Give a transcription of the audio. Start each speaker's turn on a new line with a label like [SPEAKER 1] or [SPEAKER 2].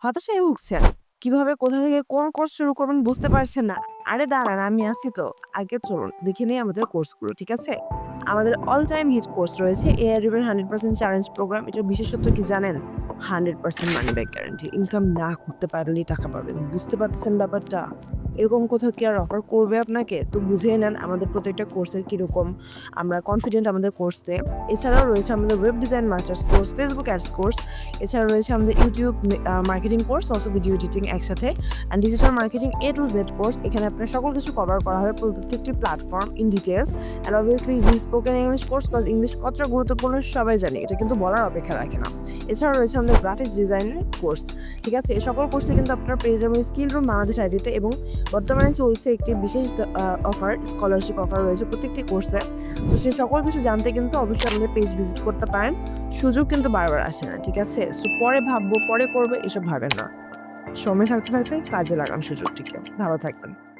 [SPEAKER 1] হতাশায় ভুগছেন? কিভাবে কোথা থেকে কোন কোর্স শুরু করবেন বুঝতে পারছেন না? আরে দাঁড়ান আমি আছি তো। আগে চলুন দেখে নেই আমাদের কোর্সগুলো, ঠিক আছে? আমাদের অল টাইম হিট কোর্স রয়েছে AI driven 100% চ্যালেঞ্জ প্রোগ্রাম। এটার বিশেষত্ব কি জানেন? 100% মানি ব্যাক গ্যারান্টি। ইনকাম না করতে পারলেই টাকা পাবেন। বুঝতে পারতেছেন ব্যাপারটা? এরকম কোথাও কি আর অফার করবে আপনাকে? তো বুঝেই নেন আমাদের প্রত্যেকটা কোর্সের কিরকম আমরা কনফিডেন্ট আমাদের কোর্স নিয়ে। এছাড়াও রয়েছে আমাদের web design masters course, Facebook ads course. এছাড়া রয়েছে আমাদের YouTube marketing course, also video editing একসাথে and digital marketing A to Z course. এখানে আপনার সকল কিছু কভার করা হবে প্রত্যেকটি platform in details and obviously the spoken English course cause English কতটা গুরুত্বপূর্ণ সবাই জানে। এটা কিন্তু বলার অপেক্ষা রাখে না। এছাড়াও রয়েছে আমাদের গ্রাফিক্স ডিজাইনের কোর্স। ঠিক আছে? এই সকল কোর্সে কিন্তু আপনারা পেয়ে যাবেন স্কিল রুম বাংলাদেশ আইডিতে এবং বর্তমানে চলছে একটি বিশেষ অফার, স্কলারশিপ অফার রয়েছে প্রত্যেকটি কোর্সে। সো সেই সকল কিছু জানতে কিন্তু অবশ্যই আমাদের পেজ ভিজিট করতে পারেন। সুযোগ কিন্তু বারবার আসে না, ঠিক আছে? সো পরে ভাববো, পরে করবো এসব ভাবেন না। সময় থাকতে কাজে লাগান সুযোগটিকে। ভালো থাকবেন।